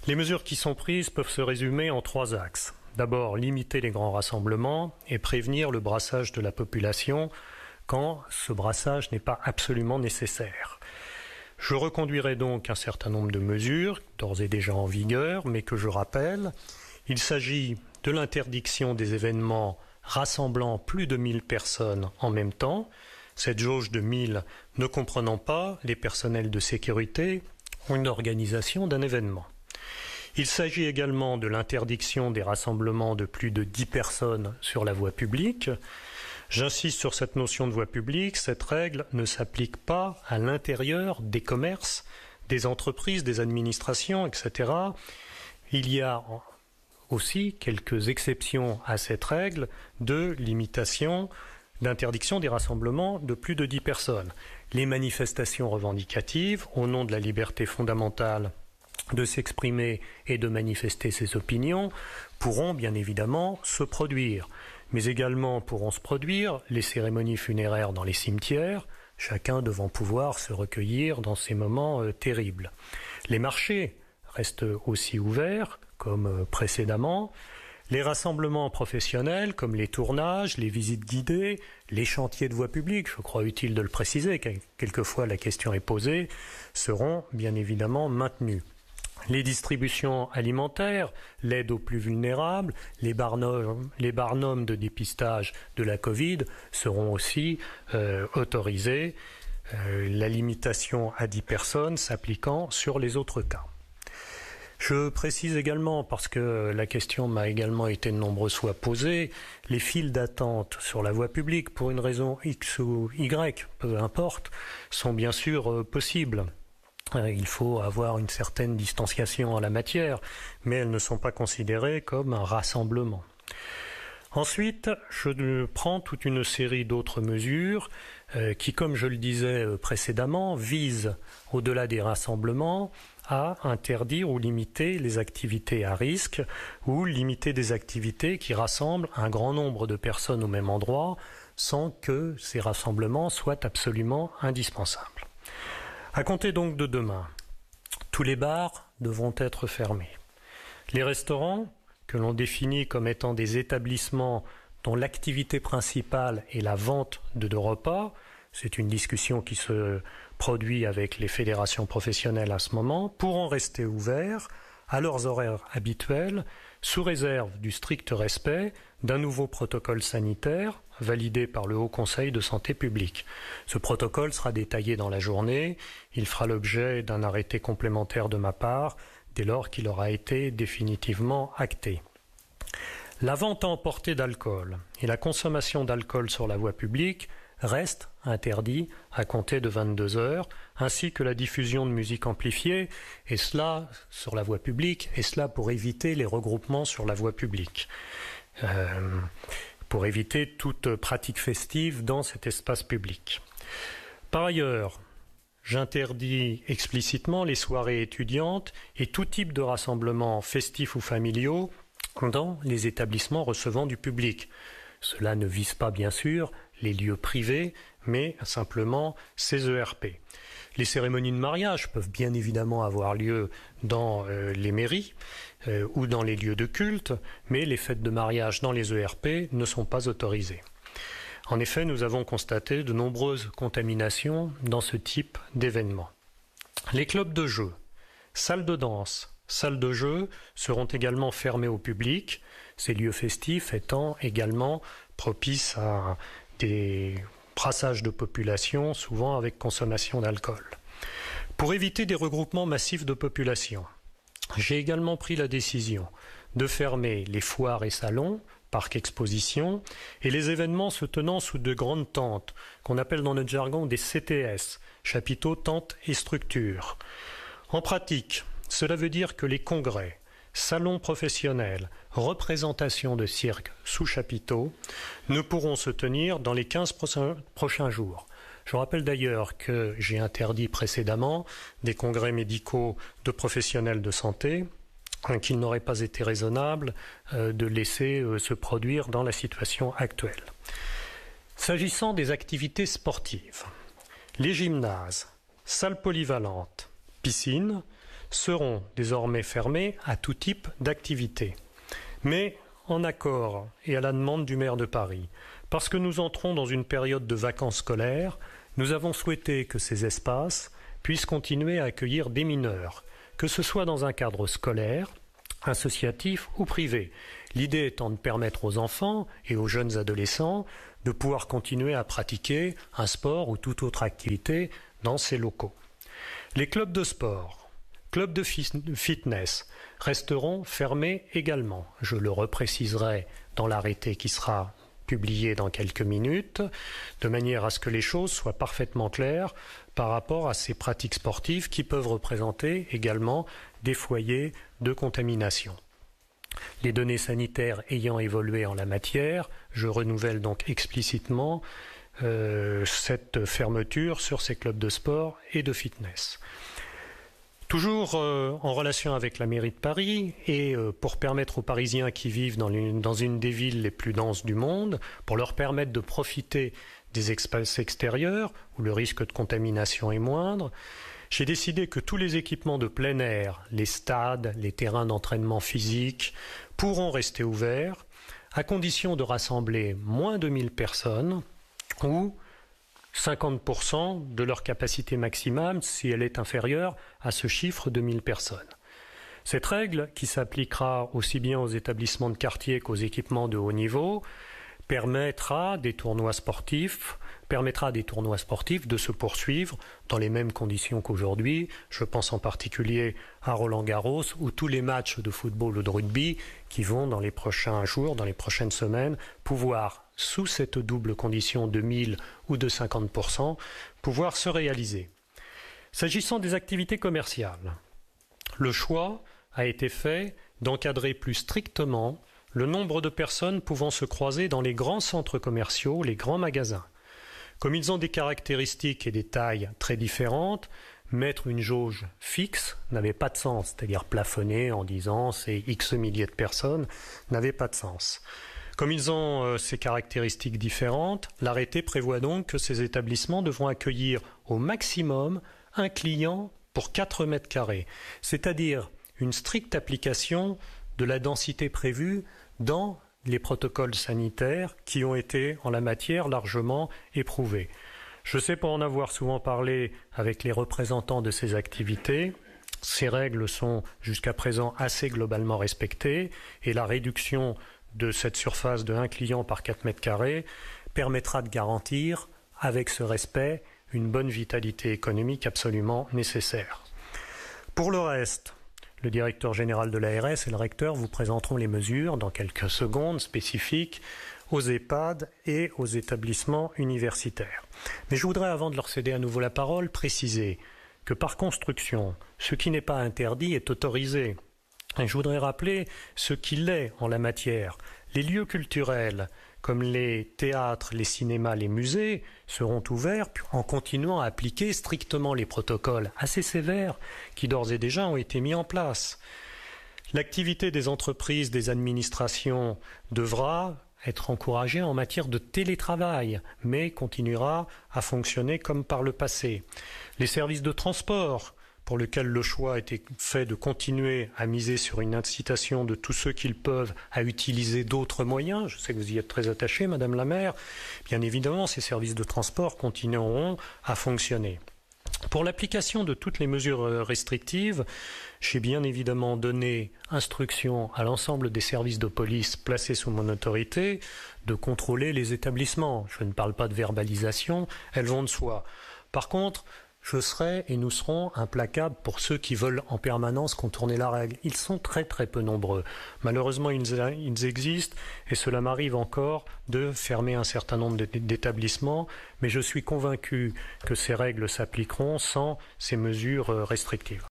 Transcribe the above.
Les mesures qui sont prises peuvent se résumer en 3 axes. D'abord, limiter les grands rassemblements et prévenir le brassage de la population quand ce brassage n'est pas absolument nécessaire. Je reconduirai donc un certain nombre de mesures, d'ores et déjà en vigueur, mais que je rappelle. Il s'agit de l'interdiction des événements rassemblant plus de 1000 personnes en même temps, cette jauge de 1000 ne comprenant pas les personnels de sécurité ou une organisation d'un événement. Il s'agit également de l'interdiction des rassemblements de plus de 10 personnes sur la voie publique. J'insiste sur cette notion de voie publique, cette règle ne s'applique pas à l'intérieur des commerces, des entreprises, des administrations, etc. Il y a aussi quelques exceptions à cette règle de limitation, d'interdiction des rassemblements de plus de 10 personnes. Les manifestations revendicatives, au nom de la liberté fondamentale de s'exprimer et de manifester ses opinions, pourront bien évidemment se produire. Mais également pourront se produire les cérémonies funéraires dans les cimetières, chacun devant pouvoir se recueillir dans ces moments terribles. Les marchés restent aussi ouverts, comme précédemment. Les rassemblements professionnels, comme les tournages, les visites guidées, les chantiers de voie publique, je crois utile de le préciser, quelquefois la question est posée, seront bien évidemment maintenus. Les distributions alimentaires, l'aide aux plus vulnérables, les barnums de dépistage de la Covid seront aussi autorisés, la limitation à 10 personnes s'appliquant sur les autres cas. Je précise également, parce que la question m'a également été de nombreuses fois posée, les files d'attente sur la voie publique, pour une raison X ou Y, peu importe, sont bien sûr possibles. Il faut avoir une certaine distanciation en la matière, mais elles ne sont pas considérées comme un rassemblement. Ensuite, je prends toute une série d'autres mesures qui, comme je le disais précédemment, visent, au-delà des rassemblements, à interdire ou limiter les activités à risque ou limiter des activités qui rassemblent un grand nombre de personnes au même endroit sans que ces rassemblements soient absolument indispensables. À compter donc de demain, tous les bars devront être fermés. Les restaurants, que l'on définit comme étant des établissements dont l'activité principale est la vente de repas, c'est une discussion qui se produit avec les fédérations professionnelles à ce moment, pourront rester ouverts à leurs horaires habituels, sous réserve du strict respect d'un nouveau protocole sanitaire validé par le Haut Conseil de santé publique. Ce protocole sera détaillé dans la journée, il fera l'objet d'un arrêté complémentaire de ma part dès lors qu'il aura été définitivement acté. La vente à emporter d'alcool et la consommation d'alcool sur la voie publique reste interdit à compter de 22 heures, ainsi que la diffusion de musique amplifiée, et cela sur la voie publique, et cela pour éviter les regroupements sur la voie publique, pour éviter toute pratique festive dans cet espace public. Par ailleurs, j'interdis explicitement les soirées étudiantes et tout type de rassemblements festifs ou familiaux dans les établissements recevant du public. Cela ne vise pas, bien sûr, les lieux privés, mais simplement ces ERP. Les cérémonies de mariage peuvent bien évidemment avoir lieu dans les mairies ou dans les lieux de culte, mais les fêtes de mariage dans les ERP ne sont pas autorisées. En effet, nous avons constaté de nombreuses contaminations dans ce type d'événements. Les clubs de jeu, salles de danse, salles de jeu seront également fermés au public, ces lieux festifs étant également propices à des brassages de population, souvent avec consommation d'alcool. Pour éviter des regroupements massifs de population, j'ai également pris la décision de fermer les foires et salons, parcs expositions, et les événements se tenant sous de grandes tentes, qu'on appelle dans notre jargon des CTS, chapiteaux, tentes et structures. En pratique, cela veut dire que les congrès, salons professionnels, représentations de cirque sous chapiteaux ne pourront se tenir dans les 15 prochains jours. Je rappelle d'ailleurs que j'ai interdit précédemment des congrès médicaux de professionnels de santé qu'il n'aurait pas été raisonnable de laisser se produire dans la situation actuelle. S'agissant des activités sportives, les gymnases, salles polyvalentes, piscines seront désormais fermés à tout type d'activité. Mais en accord et à la demande du maire de Paris, parce que nous entrons dans une période de vacances scolaires, nous avons souhaité que ces espaces puissent continuer à accueillir des mineurs, que ce soit dans un cadre scolaire, associatif ou privé. L'idée étant de permettre aux enfants et aux jeunes adolescents de pouvoir continuer à pratiquer un sport ou toute autre activité dans ces locaux. Les clubs de sport, clubs de fitness resteront fermés également. Je le repréciserai dans l'arrêté qui sera publié dans quelques minutes, de manière à ce que les choses soient parfaitement claires par rapport à ces pratiques sportives qui peuvent représenter également des foyers de contamination. Les données sanitaires ayant évolué en la matière, je renouvelle donc explicitement cette fermeture sur ces clubs de sport et de fitness. Toujours en relation avec la mairie de Paris et pour permettre aux Parisiens qui vivent dans une des villes les plus denses du monde, pour leur permettre de profiter des espaces extérieurs où le risque de contamination est moindre, j'ai décidé que tous les équipements de plein air, les stades, les terrains d'entraînement physique, pourront rester ouverts à condition de rassembler moins de 1000 personnes ou 50% de leur capacité maximale si elle est inférieure à ce chiffre de 1000 personnes. Cette règle, qui s'appliquera aussi bien aux établissements de quartier qu'aux équipements de haut niveau, permettra à des tournois sportifs de se poursuivre dans les mêmes conditions qu'aujourd'hui. Je pense en particulier à Roland-Garros où tous les matchs de football ou de rugby qui vont dans les prochains jours, dans les prochaines semaines, pouvoir, sous cette double condition de 1000 ou de 50%, pouvoir se réaliser. S'agissant des activités commerciales, le choix a été fait d'encadrer plus strictement le nombre de personnes pouvant se croiser dans les grands centres commerciaux, les grands magasins. Comme ils ont des caractéristiques et des tailles très différentes, mettre une jauge fixe n'avait pas de sens, c'est-à-dire plafonner en disant c'est X milliers de personnes, n'avait pas de sens. Comme ils ont ces caractéristiques différentes, l'arrêté prévoit donc que ces établissements devront accueillir au maximum un client pour 4 mètres carrés, c'est-à-dire une stricte application de la densité prévue dans les protocoles sanitaires qui ont été en la matière largement éprouvés. Je sais pour en avoir souvent parlé avec les représentants de ces activités, ces règles sont jusqu'à présent assez globalement respectées et la réduction de cette surface de 1 client par 4 mètres carrés permettra de garantir, avec ce respect, une bonne vitalité économique absolument nécessaire. Pour le reste, le directeur général de l'ARS et le recteur vous présenteront les mesures dans quelques secondes spécifiques aux EHPAD et aux établissements universitaires. Mais je voudrais, avant de leur céder à nouveau la parole, préciser que par construction, ce qui n'est pas interdit est autorisé. Et je voudrais rappeler ce qu'il est en la matière. Les lieux culturels, comme les théâtres, les cinémas, les musées, seront ouverts en continuant à appliquer strictement les protocoles assez sévères qui d'ores et déjà ont été mis en place. L'activité des entreprises, des administrations devra être encouragée en matière de télétravail, mais continuera à fonctionner comme par le passé. Les services de transport, pour lequel le choix a été fait de continuer à miser sur une incitation de tous ceux qui le peuvent à utiliser d'autres moyens. Je sais que vous y êtes très attachée, Madame la maire. Bien évidemment, ces services de transport continueront à fonctionner. Pour l'application de toutes les mesures restrictives, j'ai bien évidemment donné instruction à l'ensemble des services de police placés sous mon autorité de contrôler les établissements. Je ne parle pas de verbalisation, elles vont de soi. Par contre, je serai et nous serons implacables pour ceux qui veulent en permanence contourner la règle. Ils sont très très peu nombreux. Malheureusement, ils existent et cela m'arrive encore de fermer un certain nombre d'établissements, mais je suis convaincu que ces règles s'appliqueront sans ces mesures restrictives.